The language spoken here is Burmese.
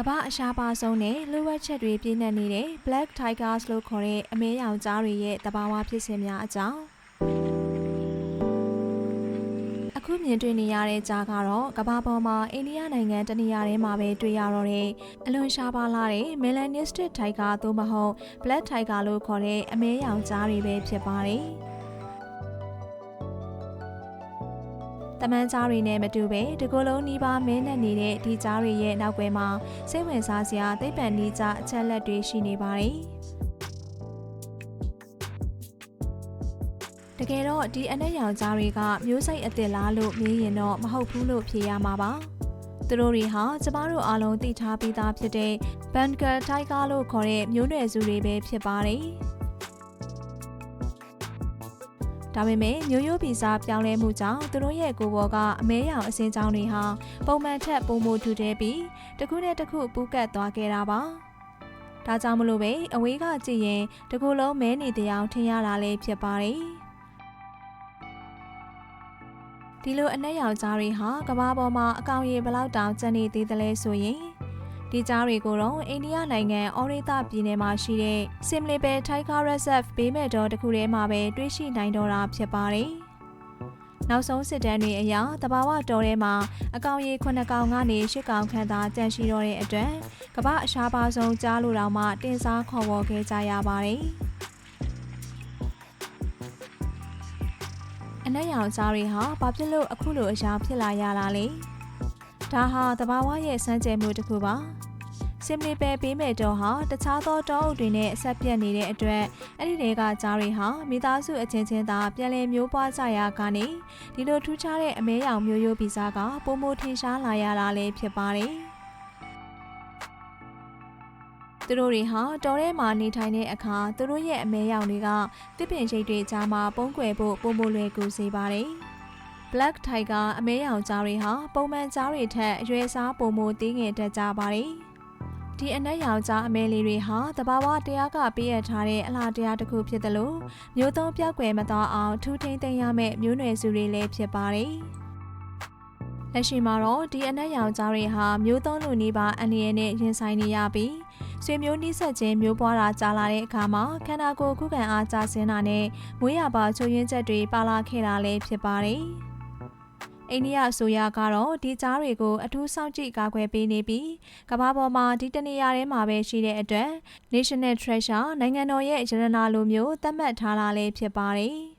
ကမ္ဘာအရှားပါဆုံးနဲ့လူဝက်ချက်တွေပြည့်နှက်နေတဲ့ Black Tigers လို့ခေါ်တဲ့အမဲရောင်ကြားတွေရဲ့သဘာဝဖြစ်စဉ်များအကြောင်းအခုမြင်တွေ့နေရတဲ့ကြားကတော့ကမ္ဘာပေါ်မှာအိန္ဒိယနိုင်ငံတနေရာထဲမှာပဲတွေ့ရတော့တဲ့အလွန်ရှားပါလာတဲ့ Melanistic Tiger သို့မဟုတ် Black Tiger လို့ခေါ်တဲ့အမဲရောင်ကြားတွေပဲဖြစ်ပါတယ်တမန်ကြားတွေနဲ့မတူပဲဒီကိုယ်လုံးနီးပါးမဲနဲ့နေတဲ့ဒီကြားတွေရဲ့နောက်ွယ်မှာစိတ်ဝင်စားစရာသိပ္ပံနည်းကျအချက်လက်တွေရှိနေပါတယ်တကယ်တော့ဒီအနက်ရောင်ကြားတွေကမျိုးစိတ်အသစ်လားလို့မေးရင်တော့မဟုတ်ဘူးလို့ဖြေရမှာပါသူတို့တွေဟာကျမတို့အားလုံးသိထားပြီးသားဖြစ်တဲ့ Bengal Tiger လို့ခေါ်တဲ့မျိုးနွယ်စုတွေပဲဖြစ်ပါတယ်ဒါပေမဲ့မျိုးရိုးဗီဇပြောင်းလဲမှုကြောင့်သူတို့ရဲ့ကိုယ်ပေါ်ကအမဲရောင်အစင်းကြောင်းတွေဟာပုံမှန်ထက်ပိုမိုထူထပ်ပြီးတစ်ခုနဲ့တစ်ခုပူးကပ်သွားခဲ့တာပါဒါကြောင့်မလို့ပဲအဝေးကကြည့်ရင်ဒီကိုယ်လုံးမဲနေတဲ့အထင်ရတာလည်းဖြစ်ပါတယ်ဒီလိုအနက်ရောင်ကြားတွေဟာကမ္ဘာပေါ်မှာအကောင်ရေဘလောက်တောင်ကျန်နေသေးတယ်လဲဆိုရင်ဒီကြားတွေကိုတော့အိန္ဒိယနိုင်ငံအော်ရိသပြည်နယ်မှာရှိတဲ့ Simlipe Tiger Reserve ဘေးမဲ့တော်တစ်ခုထဲမှာပဲတွေ့ရှိနိုင်တော့တာဖြစ်ပါတယ်။နောက်ဆုံးစစ်တမ်းတွေအရတဘာဝတော်ထဲမှာအကောင်ရေ9ကောင်ကနေ10ကောင်ခန့်သာကျန်ရှိတော့တဲ့အတွက်ကမ္ဘာအရှားပါဆုံးကြားလို့တောင်မှတင်စားခေါ်ဝေါ်ခဲ့ကြရပါတယ်။အနက်ရောင်ကြားတွေဟာဘာဖြစ်လို့အခုလိုအရာဖြစ်လာရတာလဲ။ဒါဟာတဘာဝရဲ့စမ်းကြယ်မှုတစ်ခုပါစင်မလီပဲပေးမဲ့တော်ဟာတခြားသောတောအုပ်တွေနဲ့ဆက်ပြတ်နေတဲ့အတွက်အဲ့ဒီတွေကကြားတွေဟာမိသားစုအချင်းချင်းသာပြန်လည်မျိုးပွားကြရာကနေဒီလိုထူးခြားတဲ့အမဲရောင်မျိုးရိုးဗီဇကပုံမထင်ရှားလာရတာလည်းဖြစ်ပါတယ်သူတို့တွေဟာတောထဲမှာနေထိုင်တဲ့အခါသူတို့ရဲ့အမဲရောင်တွေကတစ်ပင်ရိပ်တွေကြားမှာပုံကွယ်ဖို့ပုံမလွယ်ကူစေပါတယ်Black Tiger အမဲရောင်ကြားတွေဟာပုံမှန်ကြားတွေထက်အရွယ်စားပုံမသေးငယ်တတ်ကြပါတယ်။ဒီအနက်ရောင်ကြားအမဲလေးတွေဟာတဘာဝတရားကပေးရထားတဲ့အလားတရားတစ်ခုဖြစ်တယ်လို့မျိုးသုံးပြောက်ွယ်မသွားအောင်ထူးထိန်သိမ်းရမယ့်မျိုးနွယ်စုတွေလည်းဖြစ်ပါတယ်။လက်ရှိမှာတော့ဒီအနက်ရောင်ကြားတွေဟာမျိုးသုံးလူနီးပါးအန္တရာယ်နဲ့ရင်ဆိုင်နေရပြီးဆွေမျိုးနှိစက်ခြင်းမျိုးပွားတာကြာလာတဲ့အခါမှာခန္ဓာကိုယ်ခုခံအားကျဆင်းတာနဲ့မွေးရပါချိုးယွင်းချက်တွေပါလာခဲ့တာလည်းဖြစ်ပါတယ်။အိန္ဒိယအစိုးရကတော့ဒီကြားတွေကိုအထူးစောင့်ကြည့်ကာကွယ်ပေးနေပြီးကမ္ဘာပေါ်မှာဒီတနေရာထဲမှာပဲရှိတဲ့အတွက် National Treasure နိုင်ငံတော်ရဲ့ရတနာလိုမျိုးသတ်မှတ်ထားတာလည်းဖြစ်ပါတယ်။